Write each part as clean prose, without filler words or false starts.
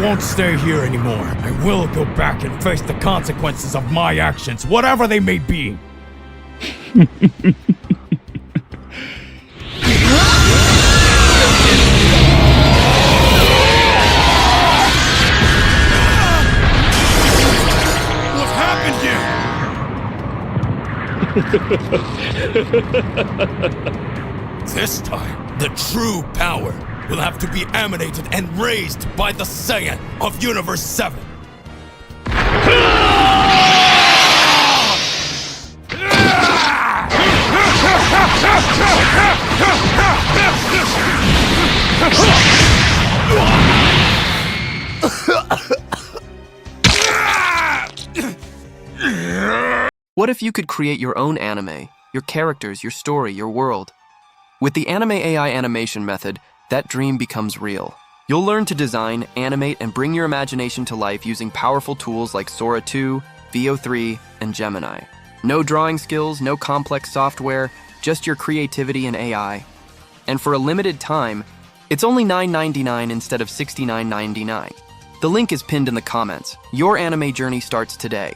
won't stay here anymore. I will go back and face the consequences of my actions, whatever they may be. What happened here? This time, the true power will have to be emanated and raised by the Saiyan of Universe 7. What if you could create your own anime, your characters, your story, your world? With the Anime AI animation method, that dream becomes real. You'll learn to design, animate, and bring your imagination to life using powerful tools like Sora 2, VO3, and Gemini. No drawing skills, no complex software, just your creativity and AI. And for a limited time, it's only $9.99 instead of $69.99. The link is pinned in the comments. Your anime journey starts today.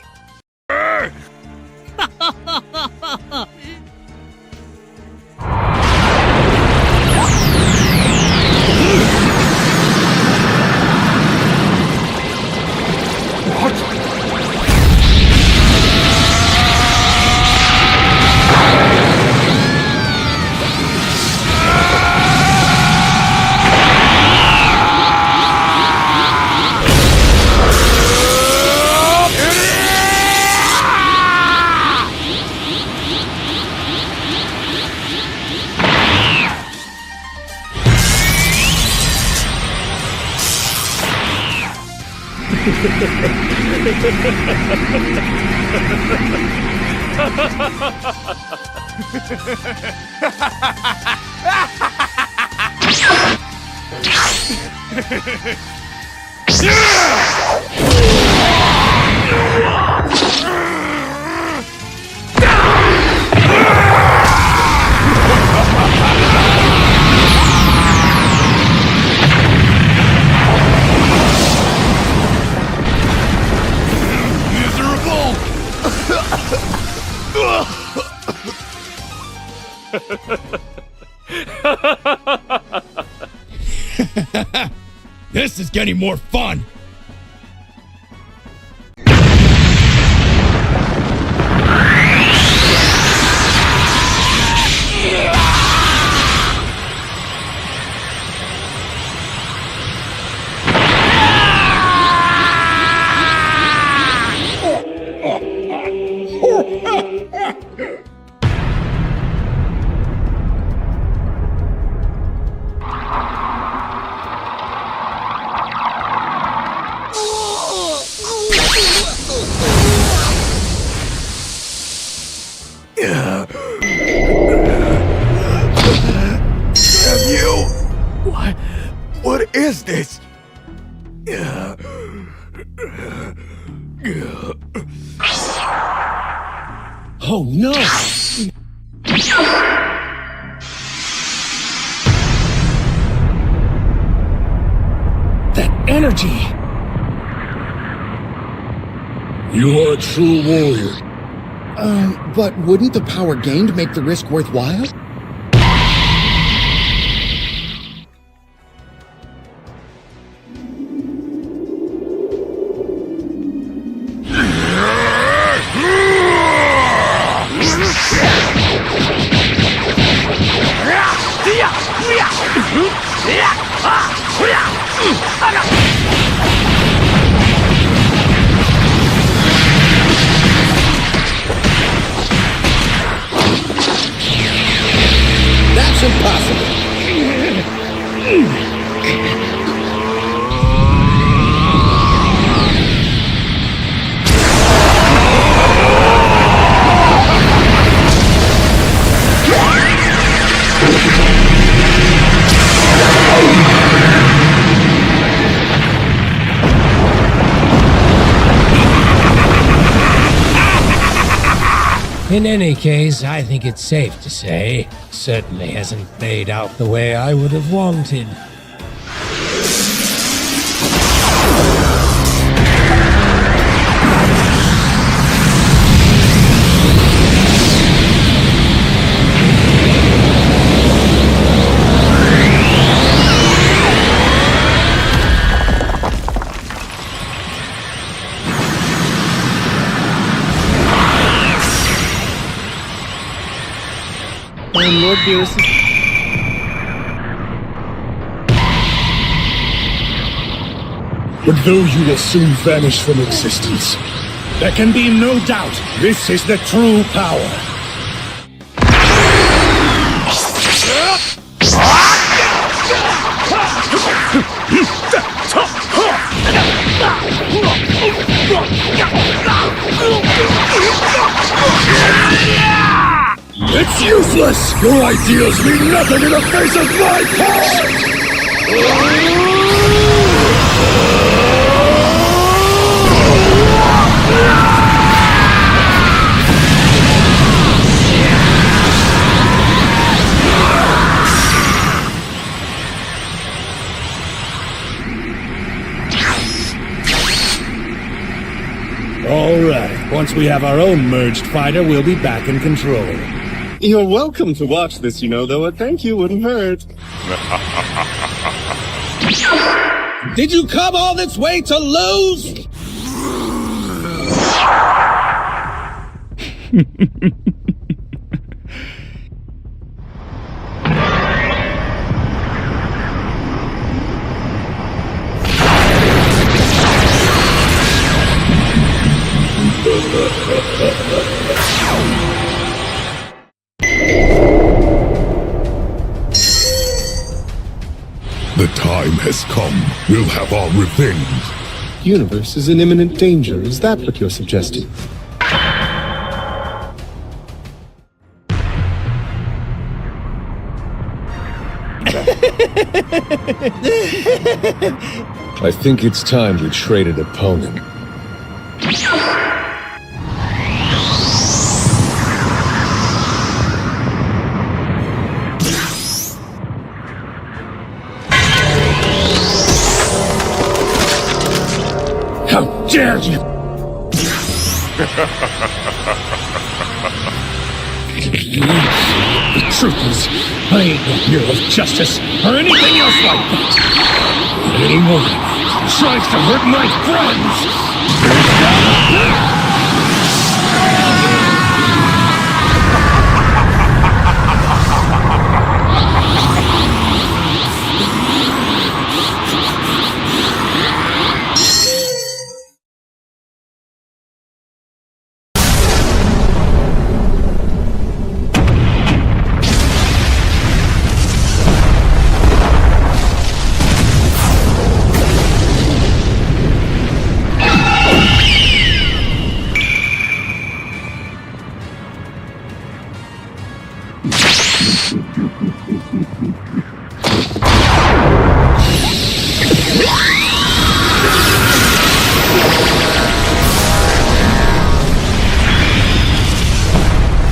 This is getting more fun! What is this? Oh no! That energy! You are a true warrior. But wouldn't the power gained make the risk worthwhile? That's impossible. In any case, I think it's safe to say, it certainly hasn't played out the way I would have wanted. and Lord Beerus is... But though you will soon vanish from existence, there can be no doubt this is the true power. It's useless! Your ideas mean nothing in the face of my power! All right. Once we have our own merged fighter, we'll be back in control. You're welcome to watch this, though a thank you wouldn't hurt. Did you come all this way to lose? The time has come. We'll have our revenge. Universe is in imminent danger. Is that what you're suggesting? I think it's time we traded opponent. How dare you! The truth is, I ain't no hero of justice or anything else like that. But anyone who tries to hurt my friends...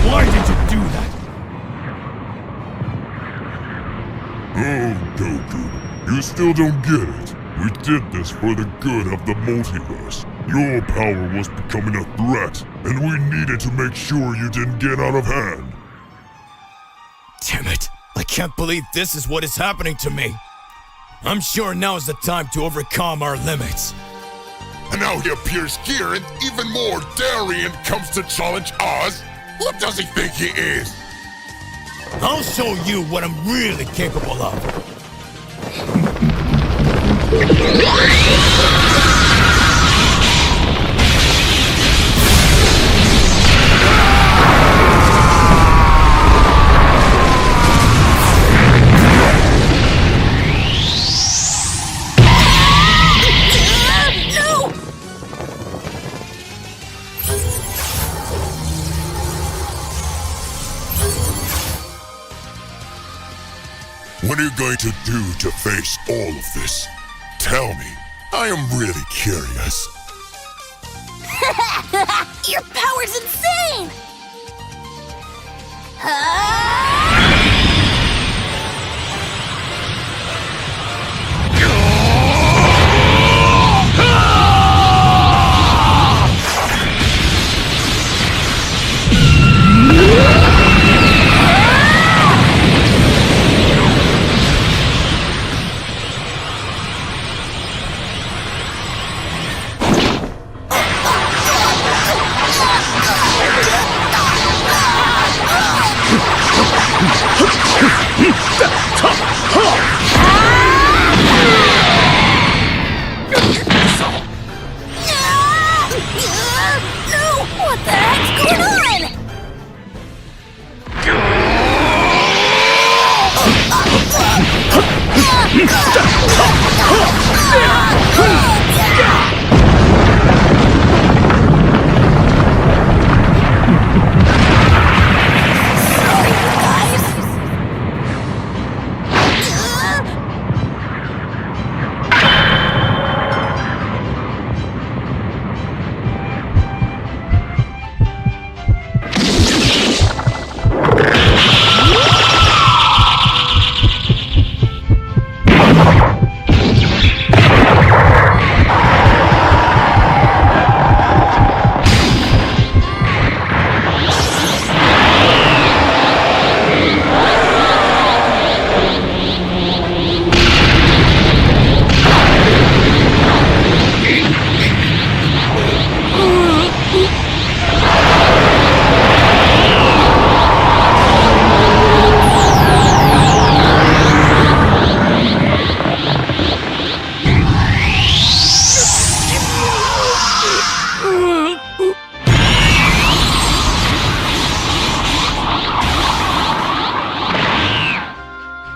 Why did you do that? Oh, Goku, you still don't get it. We did this for the good of the multiverse. Your power was becoming a threat, and we needed to make sure you didn't get out of hand. Damn it. I can't believe this is what is happening to me. I'm sure now is the time to overcome our limits. And now he appears here, and even more daring comes to challenge us. What does he think he is? I'll show you what I'm really capable of. What are you going to do to face all of this? Tell me. I am really curious. Your power's insane! No! What the heck's going on? Sorry, you guys.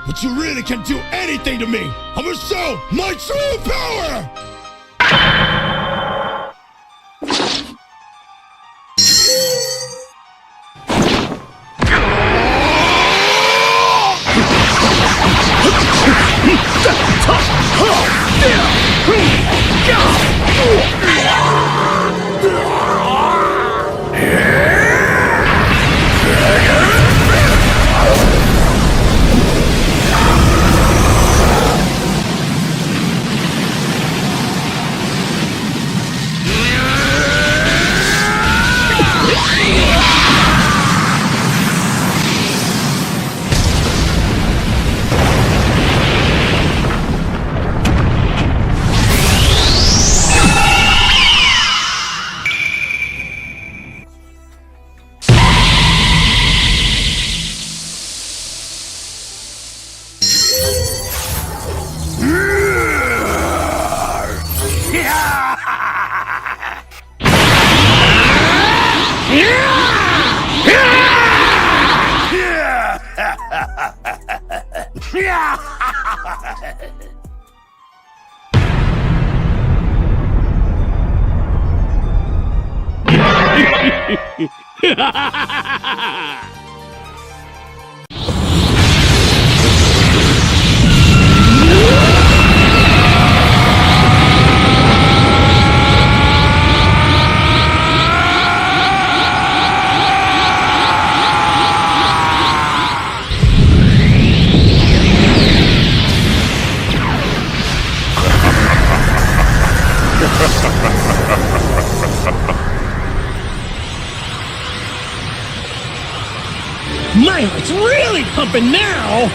But you really can't do anything to me! I'm gonna show my true power! My heart's really pumping now!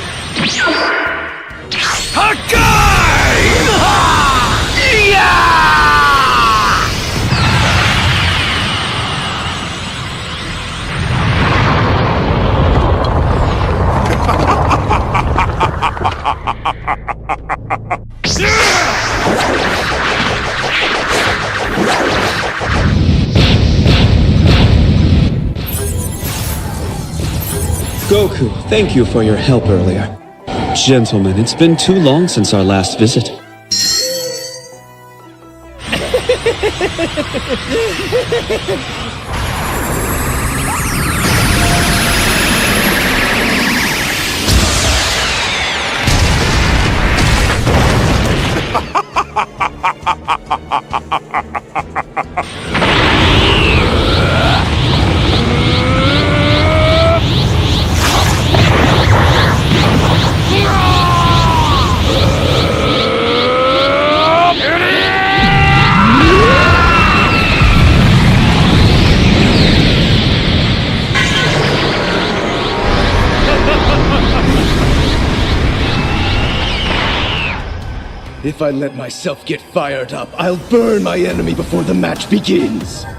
Goku, thank you for your help earlier. Gentlemen, it's been too long since our last visit. If I let myself get fired up, I'll burn my enemy before the match begins. All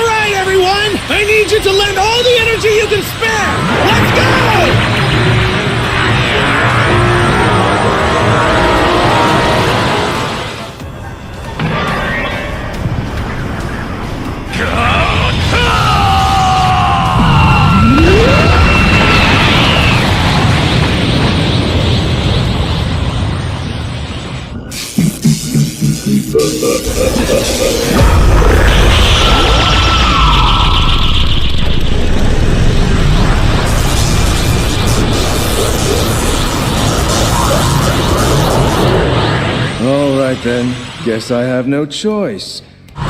right, everyone! I need you to lend all the energy you can spare! Let's go! then, guess I have no choice. I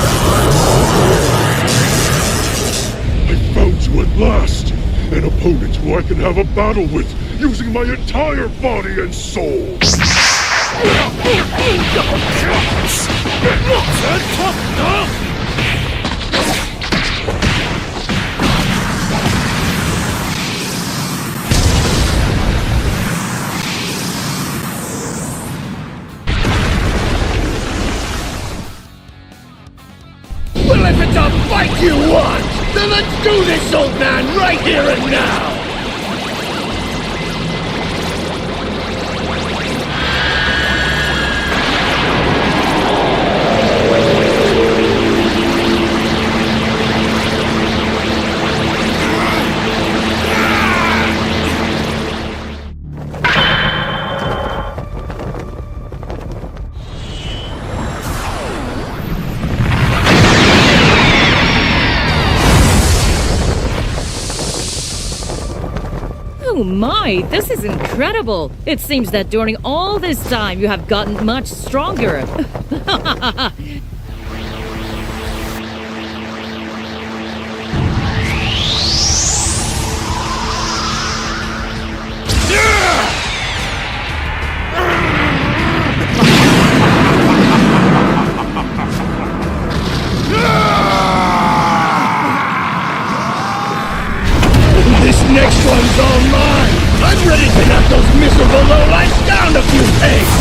found you at last! An opponent who I can have a battle with, using my entire body and soul! Well, if it's a fight you want, then let's do this, old man, right here and now! Oh my, this is incredible! It seems that during all this time you have gotten much stronger. This next one's all mine! I'm ready to knock those miserable lowlights down a few pegs!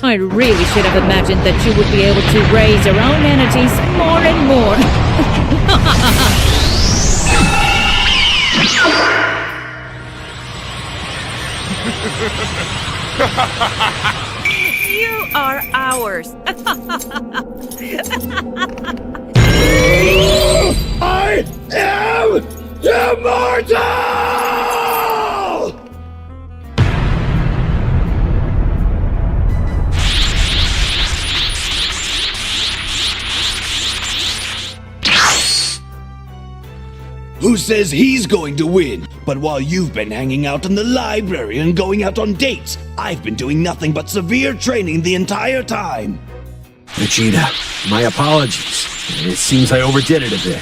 I really should have imagined that you would be able to raise your own entities more and more. You are ours. I am immortal! Who says he's going to win? But while you've been hanging out in the library and going out on dates, I've been doing nothing but severe training the entire time. Vegeta, my apologies. It seems I overdid it a bit.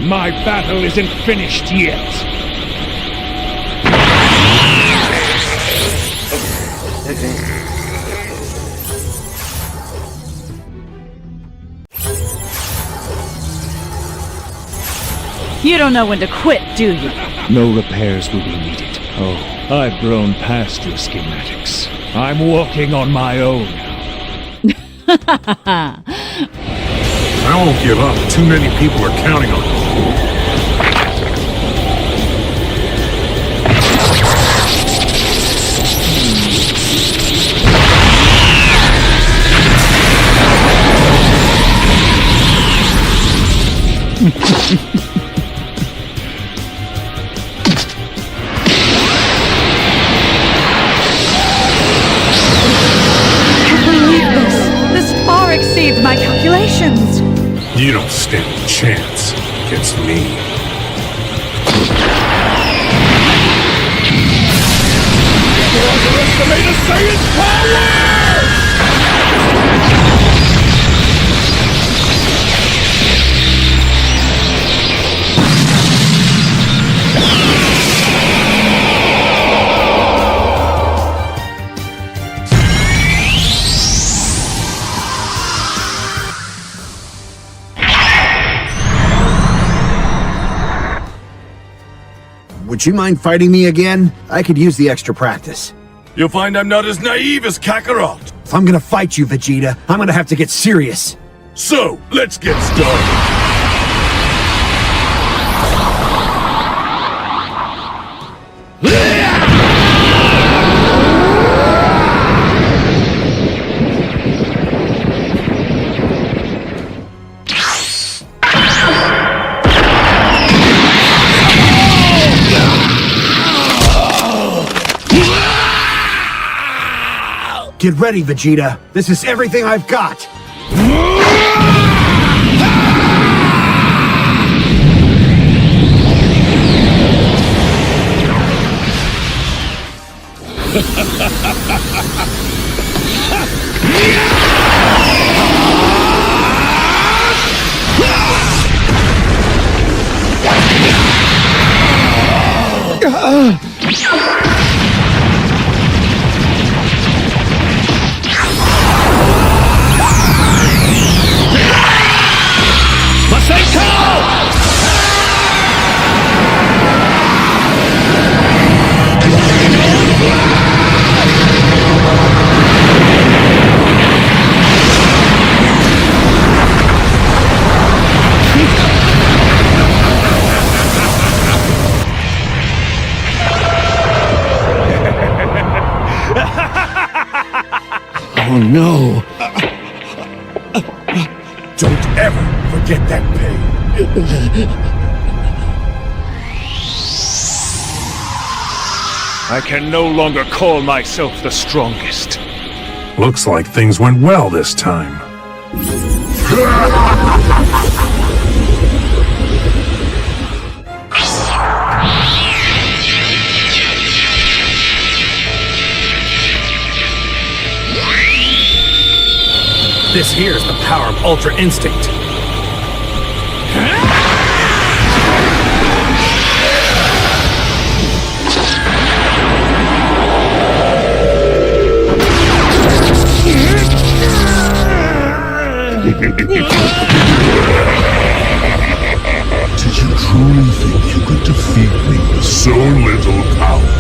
My battle isn't finished yet. You don't know when to quit, do you? No repairs will be needed. Oh, I've grown past your schematics. I'm walking on my own. I won't give up. Too many people are counting on me. This far exceeds my calculations. You don't stand a chance against me. Underestimate a Saiyan's power! Would you mind fighting me again? I could use the extra practice. You'll find I'm not as naive as Kakaroto. If I'm gonna fight you, Vegeta, I'm gonna have to get serious. So, let's get started. Get ready, Vegeta. This is everything I've got. Oh no. Don't ever forget that pain. I can no longer call myself the strongest. Looks like things went well this time. This here's the power of Ultra Instinct. Did you truly think you could defeat me with so little power?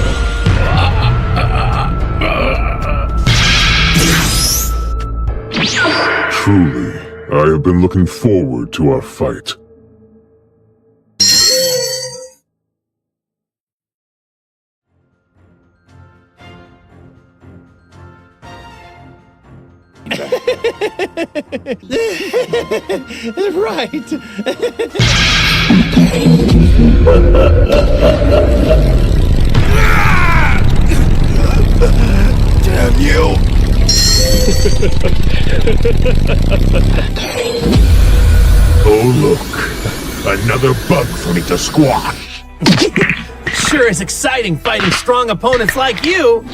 Truly, I have been looking forward to our fight. Right. Damn you! Oh look, another bug for me to squash. Sure is exciting fighting strong opponents like you.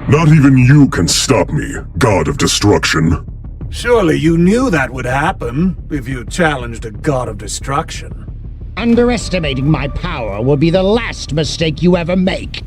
Not even you can stop me, God of Destruction. Surely you knew that would happen if you challenged a god of destruction. Underestimating my power will be the last mistake you ever make.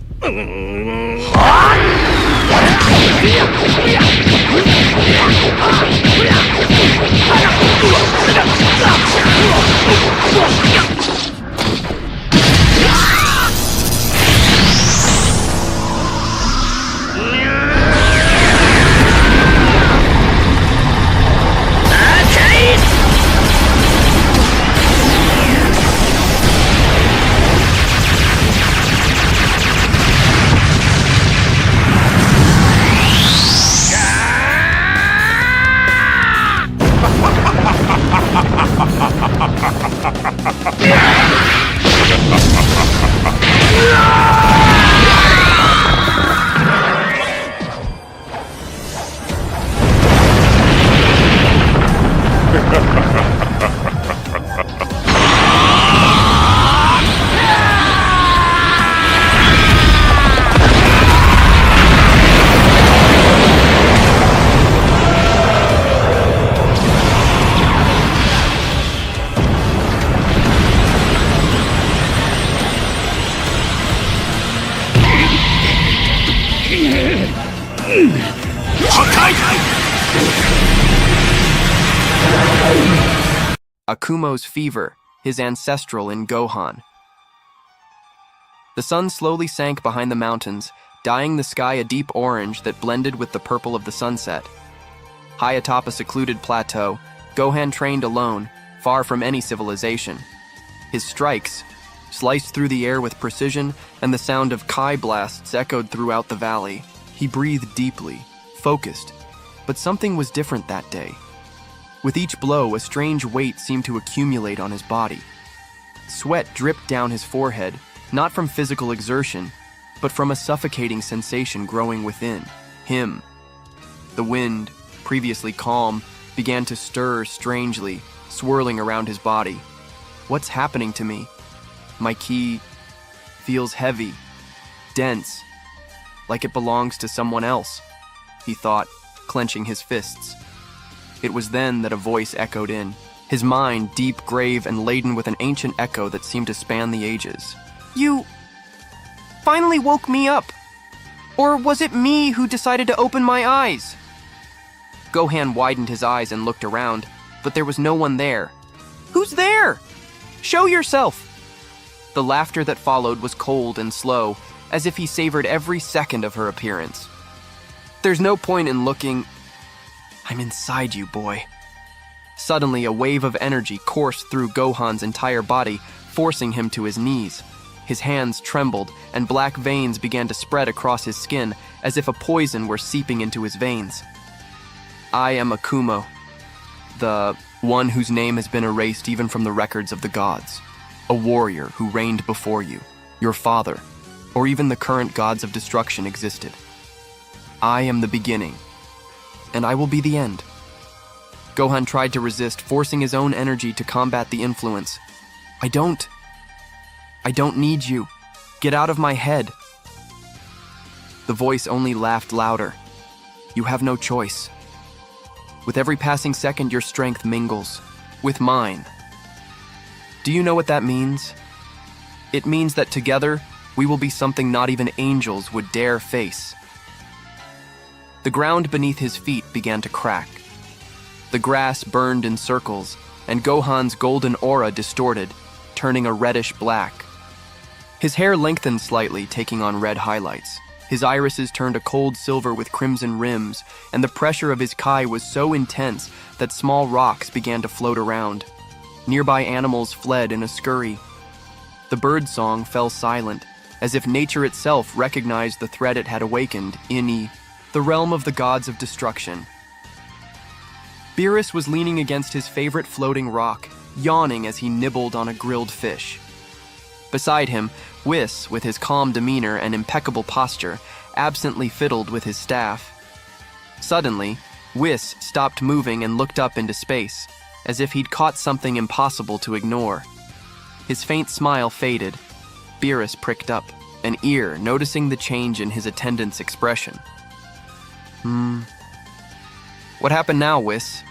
Akumo's fever, his ancestral in Gohan. The sun slowly sank behind the mountains, dyeing the sky a deep orange that blended with the purple of the sunset. High atop a secluded plateau, Gohan trained alone, far from any civilization. His strikes sliced through the air with precision, and the sound of Kai blasts echoed throughout the valley. He breathed deeply, focused, but something was different that day. With each blow, a strange weight seemed to accumulate on his body. Sweat dripped down his forehead, not from physical exertion, but from a suffocating sensation growing within him. The wind, previously calm, began to stir strangely, swirling around his body. What's happening to me? My ki feels heavy, dense, like it belongs to someone else, he thought, clenching his fists. It was then that a voice echoed in, his mind deep, grave, and laden with an ancient echo that seemed to span the ages. You finally woke me up. Or was it me who decided to open my eyes? Gohan widened his eyes and looked around, but there was no one there. Who's there? Show yourself! The laughter that followed was cold and slow, as if he savored every second of her appearance. There's no point in looking. I'm inside you, boy. Suddenly, a wave of energy coursed through Gohan's entire body, forcing him to his knees. His hands trembled, and black veins began to spread across his skin, as if a poison were seeping into his veins. I am Akumo, the one whose name has been erased even from the records of the gods. A warrior who reigned before you, your father, or even the current gods of destruction existed. I am the beginning, and I will be the end. Gohan tried to resist, forcing his own energy to combat the influence. I don't need you. Get out of my head. The voice only laughed louder. You have no choice. With every passing second, your strength mingles with mine. Do you know what that means? It means that together, we will be something not even angels would dare face. The ground beneath his feet began to crack. The grass burned in circles, and Gohan's golden aura distorted, turning a reddish black. His hair lengthened slightly, taking on red highlights. His irises turned a cold silver with crimson rims, and the pressure of his kai was so intense that small rocks began to float around. Nearby animals fled in a scurry. The bird song fell silent, as if nature itself recognized the threat it had awakened, the realm of the gods of destruction. Beerus was leaning against his favorite floating rock, yawning as he nibbled on a grilled fish. Beside him, Whis, with his calm demeanor and impeccable posture, absently fiddled with his staff. Suddenly, Whis stopped moving and looked up into space, as if he'd caught something impossible to ignore. His faint smile faded. Beerus pricked up, an ear noticing the change in his attendant's expression. What happened now, Whis?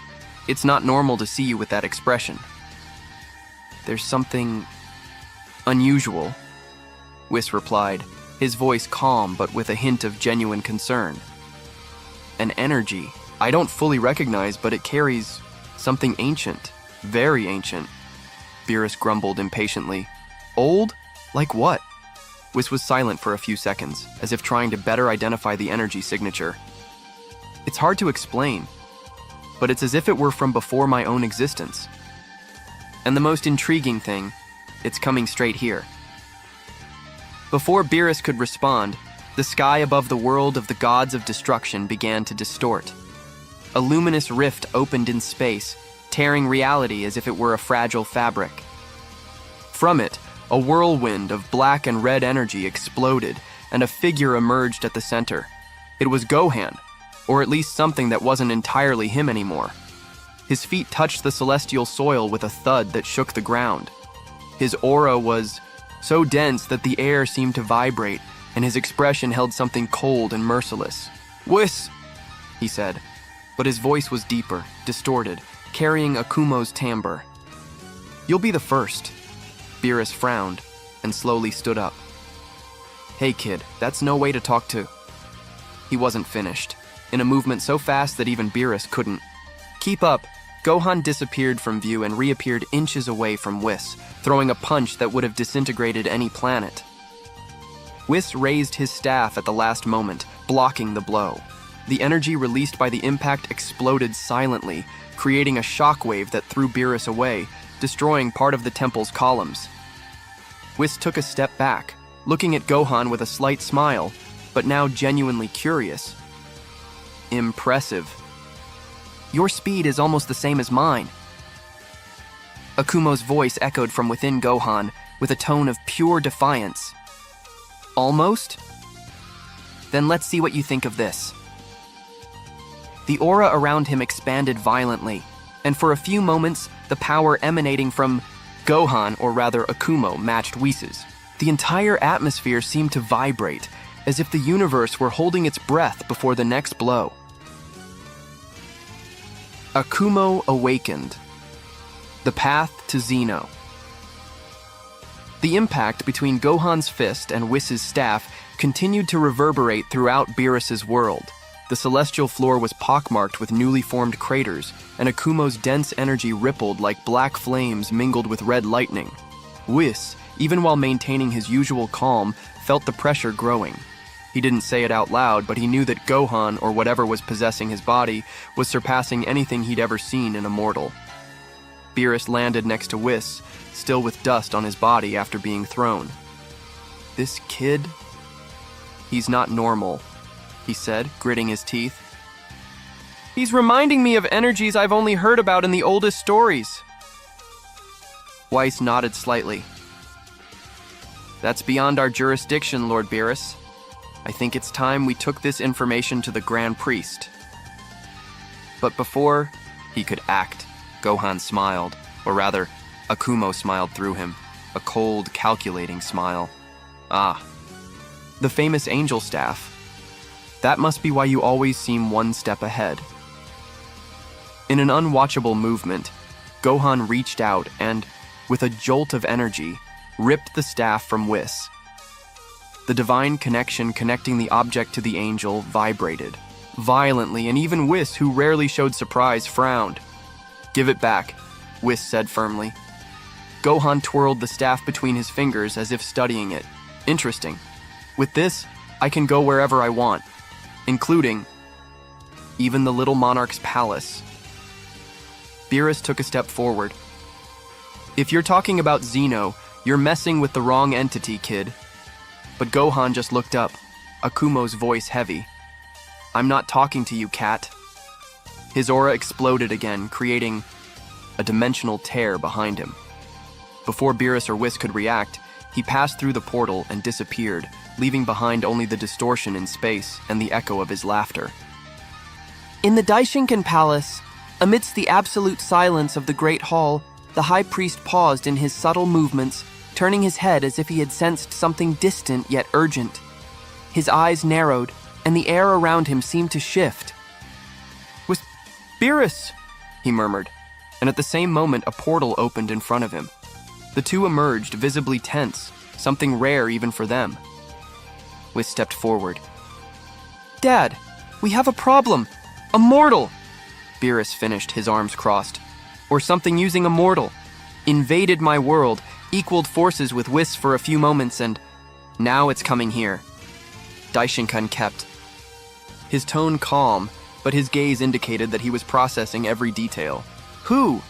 It's not normal to see you with that expression. There's something unusual, Whis replied, his voice calm but with a hint of genuine concern. An energy I don't fully recognize, but it carries something ancient, very ancient. Beerus grumbled impatiently. Old? Like what? Whis was silent for a few seconds, as if trying to better identify the energy signature. It's hard to explain, but it's as if it were from before my own existence. And the most intriguing thing, it's coming straight here. Before Beerus could respond, the sky above the world of the gods of destruction began to distort. A luminous rift opened in space, tearing reality as if it were a fragile fabric. From it, a whirlwind of black and red energy exploded, and a figure emerged at the center. It was Gohan, or at least something that wasn't entirely him anymore. His feet touched the celestial soil with a thud that shook the ground. His aura was so dense that the air seemed to vibrate, and his expression held something cold and merciless. "Whis," he said, but his voice was deeper, distorted, carrying Akumo's timbre. "You'll be the first." Beerus frowned and slowly stood up. "Hey kid, that's no way to talk to." He wasn't finished, in a movement so fast that even Beerus couldn't. "Keep up." Gohan disappeared from view and reappeared inches away from Whis, throwing a punch that would have disintegrated any planet. Whis raised his staff at the last moment, blocking the blow. The energy released by the impact exploded silently, creating a shockwave that threw Beerus away, destroying part of the temple's columns. Whis took a step back, looking at Gohan with a slight smile, but now genuinely curious. "Impressive. Your speed is almost the same as mine." Akumo's voice echoed from within Gohan with a tone of pure defiance. "Almost? Then let's see what you think of this." The aura around him expanded violently, and for a few moments, the power emanating from Gohan, or rather Akumo, matched Whis's. The entire atmosphere seemed to vibrate, as if the universe were holding its breath before the next blow. Akumo awakened. The path to Xeno. The impact between Gohan's fist and Whis's staff continued to reverberate throughout Beerus's world. The celestial floor was pockmarked with newly formed craters, and Akumo's dense energy rippled like black flames mingled with red lightning. Whis, even while maintaining his usual calm, felt the pressure growing. He didn't say it out loud, but he knew that Gohan, or whatever was possessing his body, was surpassing anything he'd ever seen in a mortal. Beerus landed next to Whis, still with dust on his body after being thrown. "This kid? He's not normal," he said, gritting his teeth. "He's reminding me of energies I've only heard about in the oldest stories." Whis nodded slightly. "That's beyond our jurisdiction, Lord Beerus. I think it's time we took this information to the Grand Priest." But before he could act, Gohan smiled, or rather, Akumo smiled through him, a cold, calculating smile. "Ah, the famous angel staff. That must be why you always seem one step ahead." In an unwatchable movement, Gohan reached out and, with a jolt of energy, ripped the staff from Whis. The divine connection connecting the object to the angel vibrated violently, and even Whis, who rarely showed surprise, frowned. "Give it back," Whis said firmly. Gohan twirled the staff between his fingers as if studying it. "Interesting. With this, I can go wherever I want, including even the little monarch's palace." Beerus took a step forward. "If you're talking about Xeno, you're messing with the wrong entity, kid." But Gohan just looked up, Akumo's voice heavy. "I'm not talking to you, cat." His aura exploded again, creating a dimensional tear behind him. Before Beerus or Whis could react, he passed through the portal and disappeared, leaving behind only the distortion in space and the echo of his laughter. In the Daishinkan Palace, amidst the absolute silence of the Great Hall, the High Priest paused in his subtle movements, turning his head as if he had sensed something distant yet urgent. His eyes narrowed, and the air around him seemed to shift. Beerus, he murmured, and at the same moment a portal opened in front of him. The two emerged, visibly tense, something rare even for them. Whis stepped forward. Dad, we have a problem. A mortal! Beerus finished, his arms crossed. Or something using a mortal. Invaded my world, equaled forces with Whis for a few moments, and now it's coming here. Daishinkan kept. His tone calm, but his gaze indicated that he was processing every detail. Who?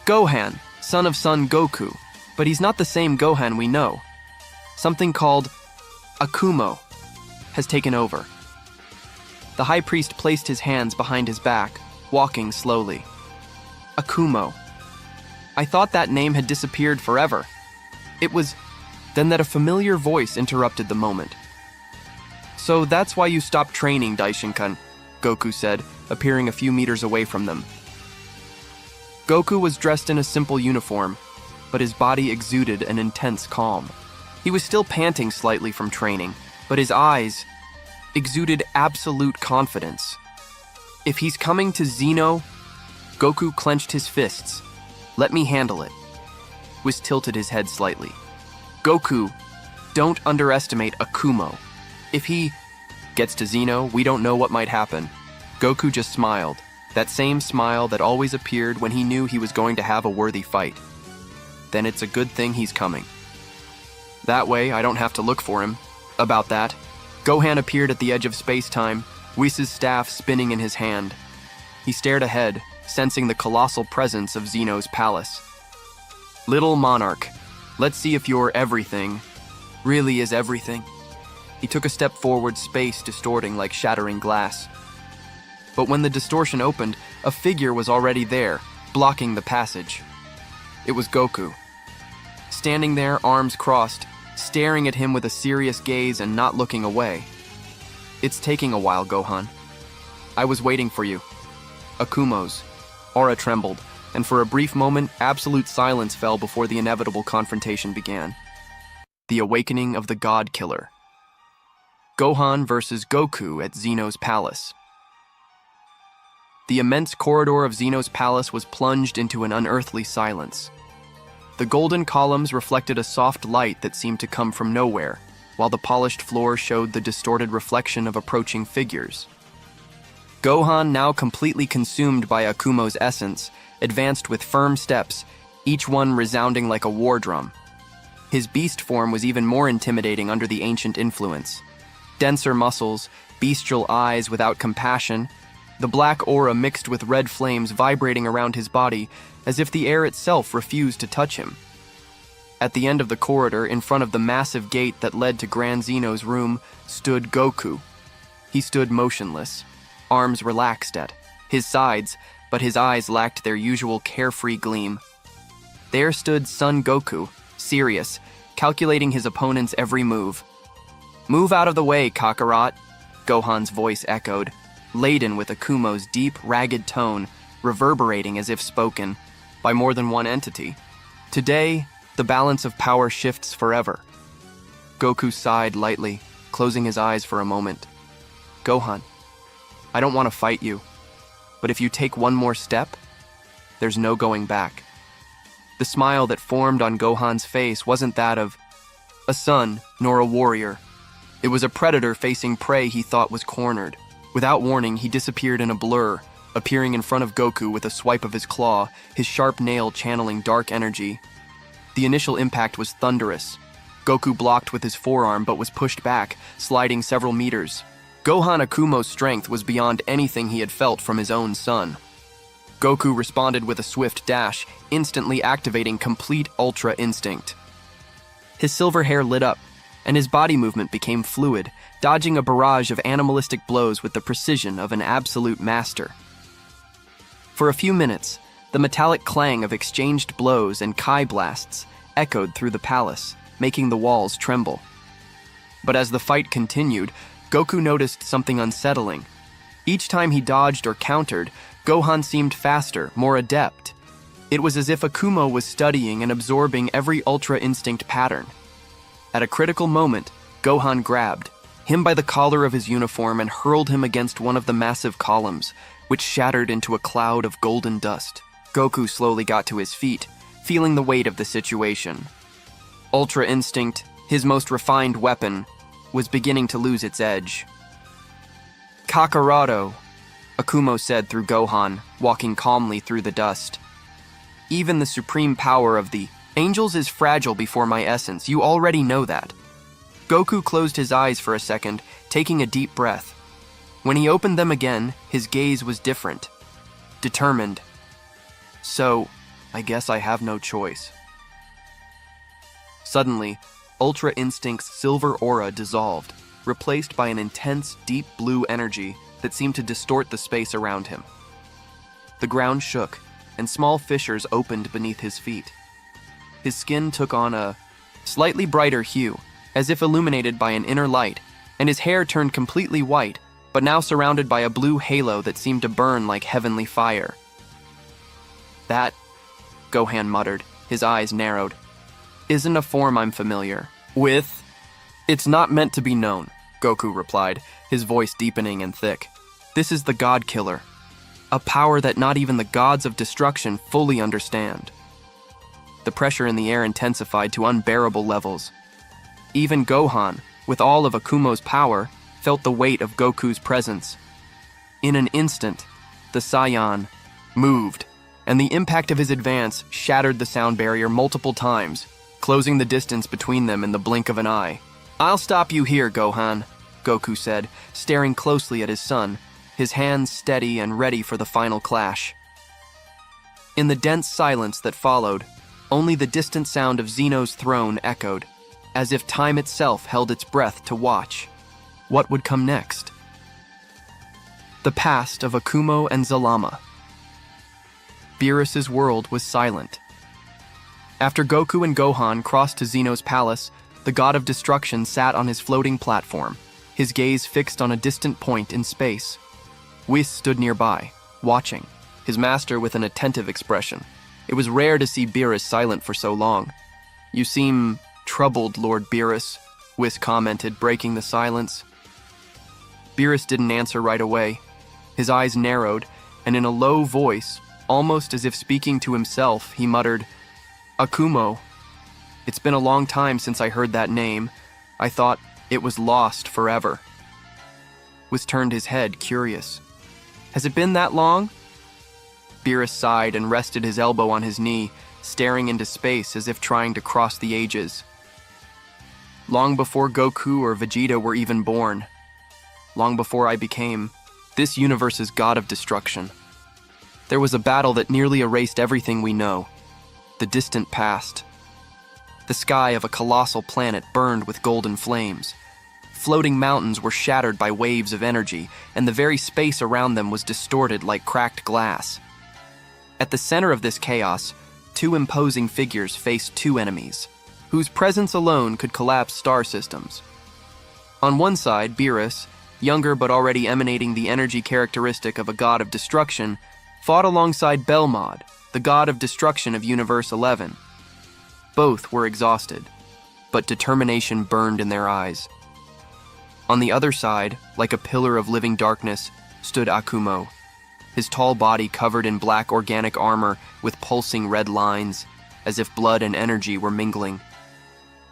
Gohan, son of Son Goku. But he's not the same Gohan we know. Something called Akumo has taken over. The high priest placed his hands behind his back, walking slowly. Akumo. I thought that name had disappeared forever. It was then that a familiar voice interrupted the moment. So that's why you stopped training, Daishinkan, Goku said, appearing a few meters away from them. Goku was dressed in a simple uniform, but his body exuded an intense calm. He was still panting slightly from training, but his eyes exuded absolute confidence. If he's coming to Xeno, Goku clenched his fists. Let me handle it. Whis tilted his head slightly. Goku, don't underestimate Akumo. If he gets to Xeno, we don't know what might happen. Goku just smiled, that same smile that always appeared when he knew he was going to have a worthy fight. Then it's a good thing he's coming. That way, I don't have to look for him. About that, Gohan appeared at the edge of space-time, Whis' staff spinning in his hand. He stared ahead, sensing the colossal presence of Xeno's palace. Little monarch, let's see if your everything really is everything. He took a step forward, space distorting like shattering glass. But when the distortion opened, a figure was already there, blocking the passage. It was Goku. Standing there, arms crossed, staring at him with a serious gaze and not looking away. It's taking a while, Gohan. I was waiting for you. Akumo's aura trembled, and for a brief moment, absolute silence fell before the inevitable confrontation began. The awakening of the God Killer. Gohan versus Goku at Xeno's palace. The immense corridor of Xeno's palace was plunged into an unearthly silence. The golden columns reflected a soft light that seemed to come from nowhere, while the polished floor showed the distorted reflection of approaching figures. Gohan, now completely consumed by Akumo's essence, advanced with firm steps, each one resounding like a war drum. His beast form was even more intimidating under the ancient influence. Denser muscles, bestial eyes without compassion, the black aura mixed with red flames vibrating around his body as if the air itself refused to touch him. At the end of the corridor, in front of the massive gate that led to Grand Xeno's room, stood Goku. He stood motionless, arms relaxed at his sides, but his eyes lacked their usual carefree gleam. There stood Son Goku, serious, calculating his opponent's every move. Move out of the way, Kakarot, Gohan's voice echoed, laden with Akumo's deep, ragged tone, reverberating as if spoken by more than one entity. Today, the balance of power shifts forever. Goku sighed lightly, closing his eyes for a moment. Gohan, I don't want to fight you, but if you take one more step, there's no going back. The smile that formed on Gohan's face wasn't that of a son nor a warrior. It was a predator facing prey he thought was cornered. Without warning, he disappeared in a blur, appearing in front of Goku with a swipe of his claw, his sharp nail channeling dark energy. The initial impact was thunderous. Goku blocked with his forearm but was pushed back, sliding several meters. Gohan Akumo's strength was beyond anything he had felt from his own son. Goku responded with a swift dash, instantly activating complete Ultra Instinct. His silver hair lit up, and his body movement became fluid, dodging a barrage of animalistic blows with the precision of an absolute master. For a few minutes, the metallic clang of exchanged blows and Kai blasts echoed through the palace, making the walls tremble. But as the fight continued, Goku noticed something unsettling. Each time he dodged or countered, Gohan seemed faster, more adept. It was as if Akumo was studying and absorbing every Ultra Instinct pattern. At a critical moment, Gohan grabbed him by the collar of his uniform and hurled him against one of the massive columns, which shattered into a cloud of golden dust. Goku slowly got to his feet, feeling the weight of the situation. Ultra Instinct, his most refined weapon, was beginning to lose its edge. Kakaroto, Akumo said through Gohan, walking calmly through the dust. Even the supreme power of the angels is fragile before my essence. You already know that. Goku closed his eyes for a second, taking a deep breath. When he opened them again, his gaze was different, determined. So, I guess I have no choice. Suddenly, Ultra Instinct's silver aura dissolved, replaced by an intense, deep blue energy that seemed to distort the space around him. The ground shook, and small fissures opened beneath his feet. His skin took on a slightly brighter hue, as if illuminated by an inner light, and his hair turned completely white, but now surrounded by a blue halo that seemed to burn like heavenly fire. That, Gohan muttered, his eyes narrowed, isn't a form I'm familiar with. It's not meant to be known, Goku replied, his voice deepening and thick. This is the God Killer, a power that not even the gods of destruction fully understand. The pressure in the air intensified to unbearable levels. Even Gohan, with all of Akumo's power, felt the weight of Goku's presence. In an instant, the Saiyan moved, and the impact of his advance shattered the sound barrier multiple times, closing the distance between them in the blink of an eye. I'll stop you here, Gohan, Goku said, staring closely at his son, his hands steady and ready for the final clash. In the dense silence that followed, only the distant sound of Zeno's throne echoed, as if time itself held its breath to watch. What would come next? The past of Akumo and Zalama. Beerus's world was silent. After Goku and Gohan crossed to Zeno's palace, the god of destruction sat on his floating platform, his gaze fixed on a distant point in space. Whis stood nearby, watching, his master with an attentive expression. It was rare to see Beerus silent for so long. You seem troubled, Lord Beerus, Whis commented, breaking the silence. Beerus didn't answer right away. His eyes narrowed, and in a low voice, almost as if speaking to himself, he muttered, Akumo. It's been a long time since I heard that name. I thought it was lost forever. Whis turned his head, curious. Has it been that long? Beerus sighed and rested his elbow on his knee, staring into space as if trying to cross the ages. Long before Goku or Vegeta were even born. Long before I became this universe's god of destruction. There was a battle that nearly erased everything we know. The distant past. The sky of a colossal planet burned with golden flames. Floating mountains were shattered by waves of energy, and the very space around them was distorted like cracked glass. At the center of this chaos, two imposing figures faced two enemies, whose presence alone could collapse star systems. On one side, Beerus, younger but already emanating the energy characteristic of a god of destruction, fought alongside Belmod, the god of destruction of Universe 11. Both were exhausted, but determination burned in their eyes. On the other side, like a pillar of living darkness, stood Akumo, his tall body covered in black organic armor with pulsing red lines, as if blood and energy were mingling.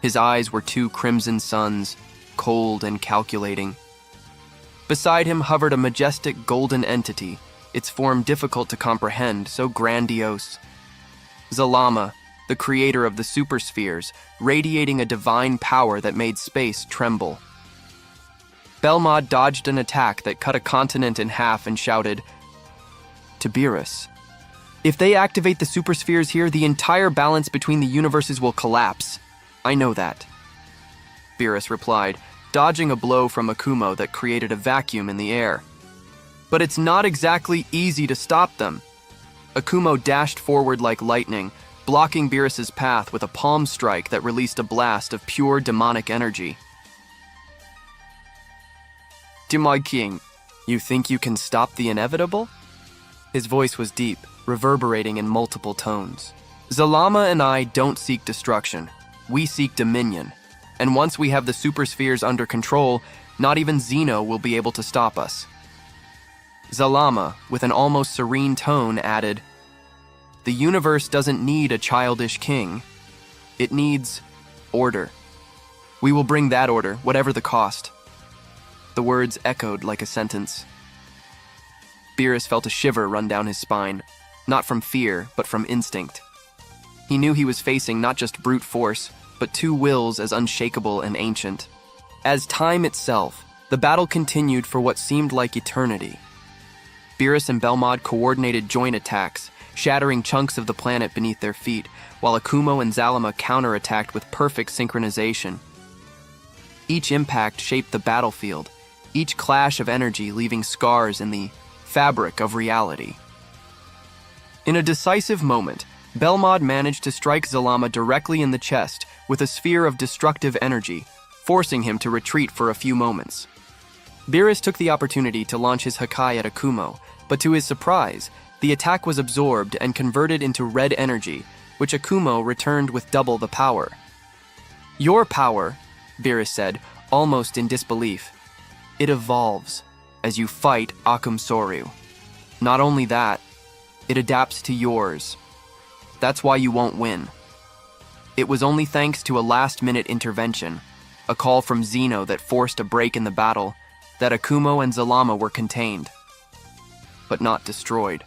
His eyes were two crimson suns, cold and calculating. Beside him hovered a majestic golden entity, its form difficult to comprehend, so grandiose. Zalama, the creator of the superspheres, radiating a divine power that made space tremble. Belmod dodged an attack that cut a continent in half and shouted to Beerus, "If they activate the superspheres here, the entire balance between the universes will collapse. I know that." Beerus replied, dodging a blow from Akumo that created a vacuum in the air. "But it's not exactly easy to stop them." Akumo dashed forward like lightning, blocking Beerus's path with a palm strike that released a blast of pure demonic energy. "To my king, you think you can stop the inevitable?" His voice was deep, reverberating in multiple tones. "Zalama and I don't seek destruction. We seek dominion. And once we have the superspheres under control, not even Zeno will be able to stop us." Zalama, with an almost serene tone, added, "The universe doesn't need a childish king. It needs order. We will bring that order, whatever the cost." The words echoed like a sentence. Beerus felt a shiver run down his spine, not from fear, but from instinct. He knew he was facing not just brute force, but two wills as unshakable and ancient. As time itself, the battle continued for what seemed like eternity. Beerus and Belmod coordinated joint attacks, shattering chunks of the planet beneath their feet, while Akumo and Zalama counterattacked with perfect synchronization. Each impact shaped the battlefield, each clash of energy leaving scars in the fabric of reality. In a decisive moment, Belmod managed to strike Zalama directly in the chest with a sphere of destructive energy, forcing him to retreat for a few moments. Beerus took the opportunity to launch his Hakai at Akumo, but to his surprise, the attack was absorbed and converted into red energy, which Akumo returned with double the power. "Your power," Beerus said, almost in disbelief. "It evolves as you fight Akumsoru. Not only that, it adapts to yours. That's why you won't win." It was only thanks to a last-minute intervention, a call from Zeno that forced a break in the battle, that Akumo and Zalama were contained, but not destroyed.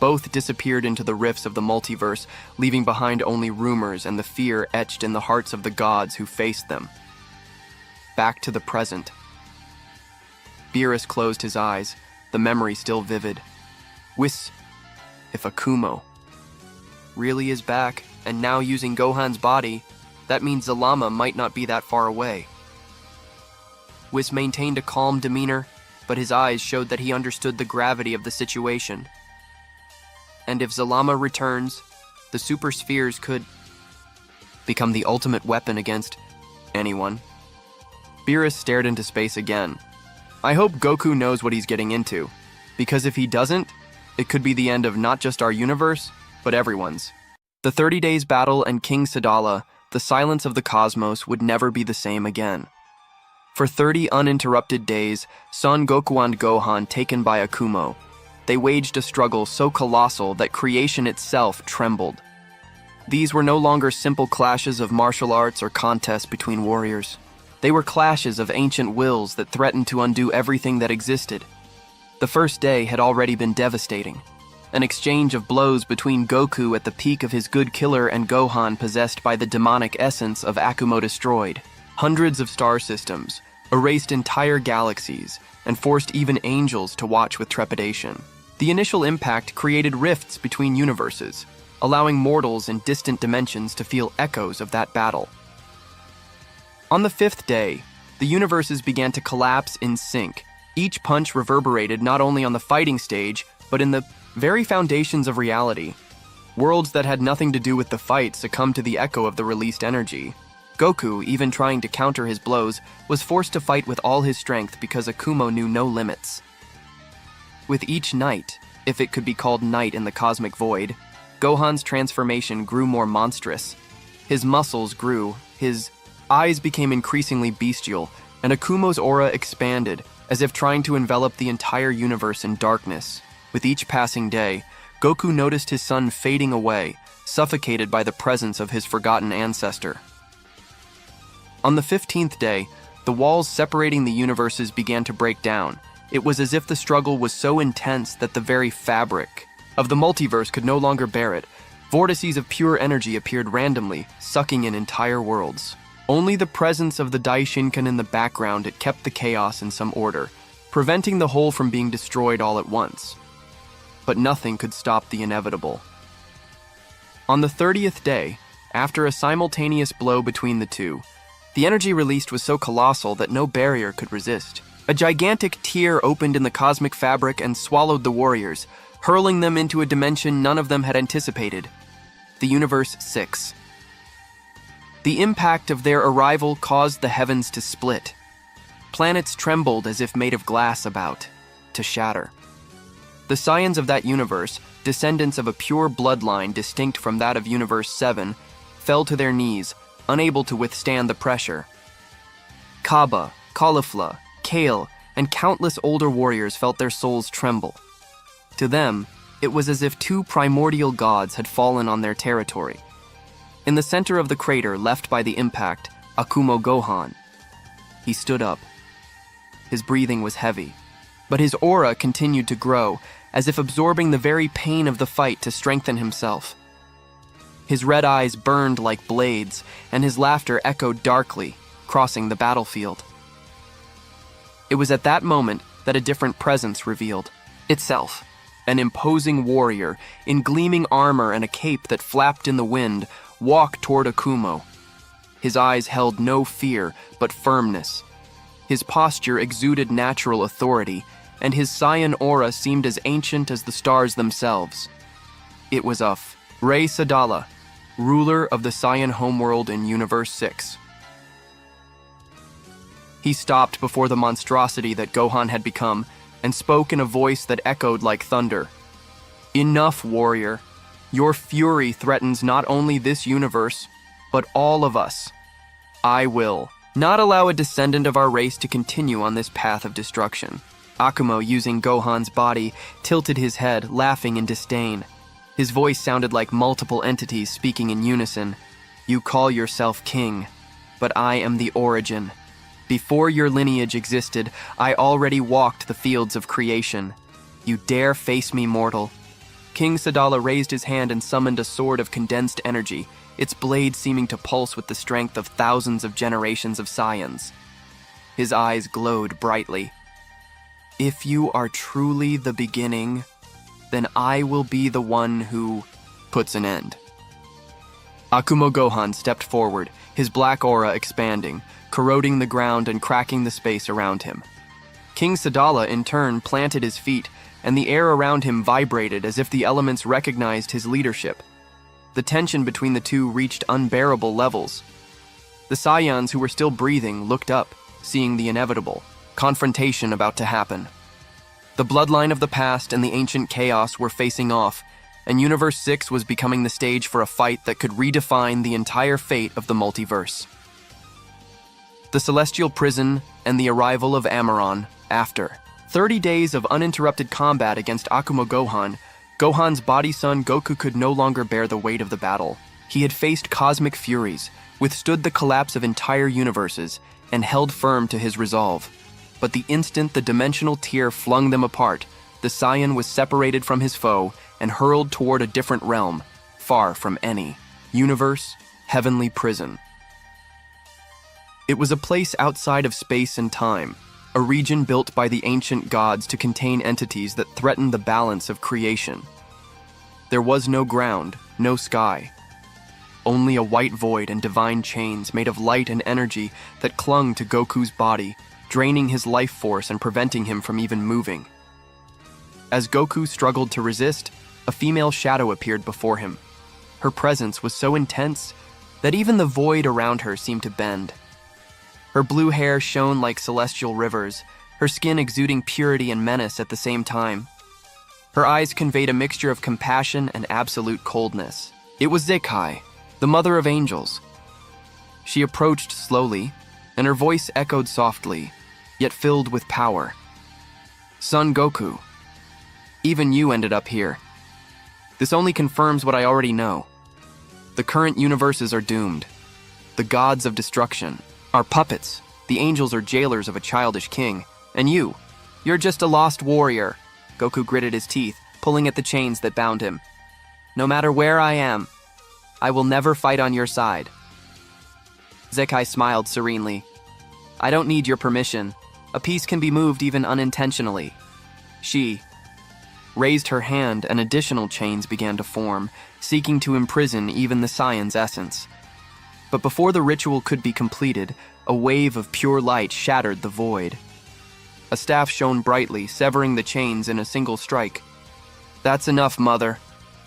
Both disappeared into the rifts of the multiverse, leaving behind only rumors and the fear etched in the hearts of the gods who faced them. Back to the present. Beerus closed his eyes, the memory still vivid. If Akumo really is back, and now using Gohan's body, that means Zalama might not be that far away. Whis maintained a calm demeanor, but his eyes showed that he understood the gravity of the situation. And if Zalama returns, the super spheres could become the ultimate weapon against anyone. Beerus stared into space again. I hope Goku knows what he's getting into, because if he doesn't, it could be the end of not just our universe, but everyone's. The 30 Days battle and King Sadala, the silence of the cosmos, would never be the same again. For 30 uninterrupted days, Son Goku and Gohan taken by Akumo. They waged a struggle so colossal that creation itself trembled. These were no longer simple clashes of martial arts or contests between warriors. They were clashes of ancient wills that threatened to undo everything that existed. The first day had already been devastating. An exchange of blows between Goku at the peak of his good killer and Gohan possessed by the demonic essence of Akumo destroyed hundreds of star systems, erased entire galaxies, and forced even angels to watch with trepidation. The initial impact created rifts between universes, allowing mortals in distant dimensions to feel echoes of that battle. On the 5th day, the universes began to collapse in sync. Each punch reverberated not only on the fighting stage, but in the very foundations of reality. Worlds that had nothing to do with the fight succumbed to the echo of the released energy. Goku, even trying to counter his blows, was forced to fight with all his strength because Akumo knew no limits. With each night, if it could be called night in the cosmic void, Gohan's transformation grew more monstrous. His muscles grew, his eyes became increasingly bestial, and Akumo's aura expanded, as if trying to envelop the entire universe in darkness. With each passing day, Goku noticed his son fading away, suffocated by the presence of his forgotten ancestor. On the 15th day, the walls separating the universes began to break down. It was as if the struggle was so intense that the very fabric of the multiverse could no longer bear it. Vortices of pure energy appeared randomly, sucking in entire worlds. Only the presence of the Daishinkan in the background had kept the chaos in some order, preventing the whole from being destroyed all at once. But nothing could stop the inevitable. On the 30th day, after a simultaneous blow between the two, the energy released was so colossal that no barrier could resist. A gigantic tear opened in the cosmic fabric and swallowed the warriors, hurling them into a dimension none of them had anticipated. The Universe 6. The impact of their arrival caused the heavens to split. Planets trembled as if made of glass about to shatter. The Saiyans of that universe, descendants of a pure bloodline distinct from that of Universe 7, fell to their knees, unable to withstand the pressure. Kaba, Caulifla, Kale, and countless older warriors felt their souls tremble. To them, it was as if two primordial gods had fallen on their territory. In the center of the crater left by the impact, Akumo Gohan. He stood up. His breathing was heavy, but his aura continued to grow, as if absorbing the very pain of the fight to strengthen himself. His red eyes burned like blades, and his laughter echoed darkly, crossing the battlefield. It was at that moment that a different presence revealed itself. An imposing warrior, in gleaming armor and a cape that flapped in the wind, walked toward Akumo. His eyes held no fear, but firmness. His posture exuded natural authority, and his Saiyan aura seemed as ancient as the stars themselves. It was Rey Sadala, ruler of the Saiyan homeworld in Universe 6. He stopped before the monstrosity that Gohan had become, and spoke in a voice that echoed like thunder. "Enough, warrior. Your fury threatens not only this universe, but all of us. I will not allow a descendant of our race to continue on this path of destruction." Akumo, using Gohan's body, tilted his head, laughing in disdain. His voice sounded like multiple entities speaking in unison. "You call yourself king, but I am the origin. Before your lineage existed, I already walked the fields of creation. You dare face me, mortal?" King Sadala raised his hand and summoned a sword of condensed energy, its blade seeming to pulse with the strength of thousands of generations of Saiyans. His eyes glowed brightly. "If you are truly the beginning, then I will be the one who puts an end." Akumo Gohan stepped forward, his black aura expanding, corroding the ground and cracking the space around him. King Sadala, in turn, planted his feet, and the air around him vibrated as if the elements recognized his leadership. The tension between the two reached unbearable levels. The Saiyans who were still breathing looked up, seeing the inevitable confrontation about to happen. The bloodline of the past and the ancient chaos were facing off, and Universe 6 was becoming the stage for a fight that could redefine the entire fate of the multiverse. The Celestial Prison and the arrival of Amaron after 30 days of uninterrupted combat against Akumo Gohan, Gohan's body son Goku could no longer bear the weight of the battle. He had faced cosmic furies, withstood the collapse of entire universes, and held firm to his resolve. But the instant the dimensional tear flung them apart, the Saiyan was separated from his foe and hurled toward a different realm, far from any universe, heavenly prison. It was a place outside of space and time, a region built by the ancient gods to contain entities that threatened the balance of creation. There was no ground, no sky, only a white void and divine chains made of light and energy that clung to Goku's body, draining his life force and preventing him from even moving. As Goku struggled to resist, a female shadow appeared before him. Her presence was so intense that even the void around her seemed to bend. Her blue hair shone like celestial rivers, her skin exuding purity and menace at the same time. Her eyes conveyed a mixture of compassion and absolute coldness. It was Zekai, the mother of angels. She approached slowly, and her voice echoed softly, yet filled with power. "Son Goku, even you ended up here. This only confirms what I already know. The current universes are doomed. The gods of destruction are puppets. The angels are jailers of a childish king. And you're just a lost warrior." Goku gritted his teeth, pulling at the chains that bound him. "No matter where I am, I will never fight on your side." Zekai smiled serenely. "I don't need your permission. A piece can be moved even unintentionally." She raised her hand and additional chains began to form, seeking to imprison even the Saiyan's essence. But before the ritual could be completed, a wave of pure light shattered the void. A staff shone brightly, severing the chains in a single strike. "That's enough, mother,"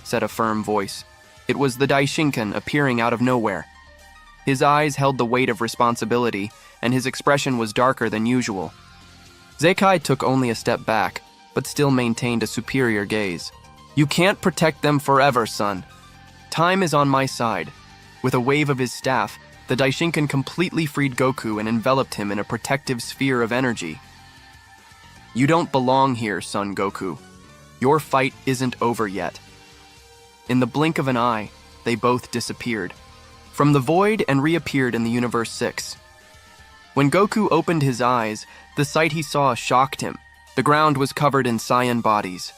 said a firm voice. It was the Daishinkan appearing out of nowhere. His eyes held the weight of responsibility, and his expression was darker than usual. Zekai took only a step back, but still maintained a superior gaze. "You can't protect them forever, son. Time is on my side." With a wave of his staff, the Daishinkan completely freed Goku and enveloped him in a protective sphere of energy. You don't belong here, Son Goku. Your fight isn't over yet. In the blink of an eye, they both disappeared from the void and reappeared in the Universe 6. When Goku opened his eyes, the sight he saw shocked him. The ground was covered in Saiyan bodies.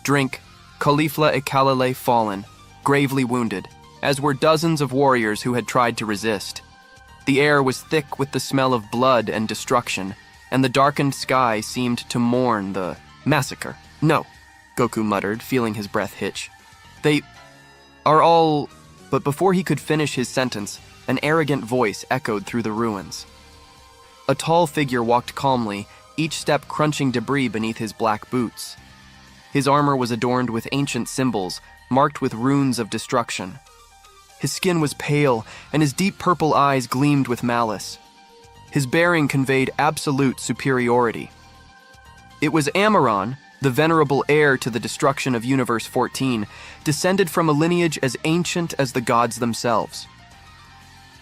Drink, Caulifla Ikalele fallen, gravely wounded, as were dozens of warriors who had tried to resist. The air was thick with the smell of blood and destruction, and the darkened sky seemed to mourn the massacre. No, Goku muttered, feeling his breath hitch. They are all... But before he could finish his sentence, an arrogant voice echoed through the ruins. A tall figure walked calmly, each step crunching debris beneath his black boots. His armor was adorned with ancient symbols, marked with runes of destruction. His skin was pale, and his deep purple eyes gleamed with malice. His bearing conveyed absolute superiority. It was Amaron, the venerable heir to the destruction of Universe 14, descended from a lineage as ancient as the gods themselves.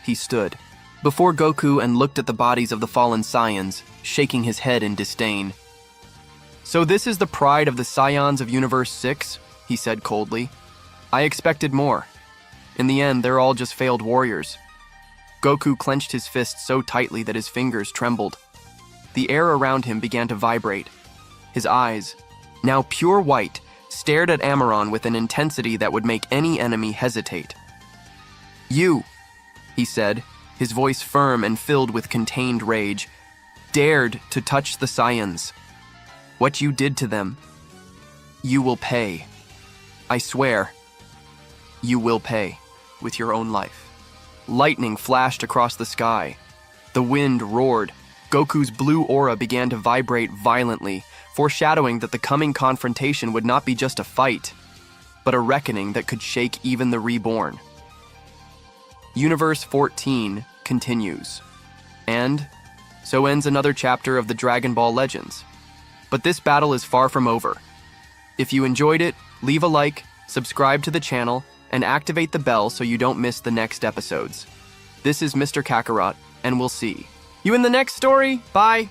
He stood before Goku and looked at the bodies of the fallen Saiyans, shaking his head in disdain. "So this is the pride of the Saiyans of Universe 6? He said coldly. "I expected more. In the end, they're all just failed warriors." Goku clenched his fist so tightly that his fingers trembled. The air around him began to vibrate. His eyes, now pure white, stared at Amaron with an intensity that would make any enemy hesitate. "You," he said, his voice firm and filled with contained rage, "dared to touch the Saiyans. What you did to them, you will pay. I swear, you will pay with your own life." Lightning flashed across the sky. The wind roared. Goku's blue aura began to vibrate violently, foreshadowing that the coming confrontation would not be just a fight, but a reckoning that could shake even the reborn. Universe 14 continues. And so ends another chapter of the Dragon Ball Legends. But this battle is far from over. If you enjoyed it, leave a like, subscribe to the channel, and activate the bell so you don't miss the next episodes. This is Mr. Kakarot, and we'll see you in the next story. Bye!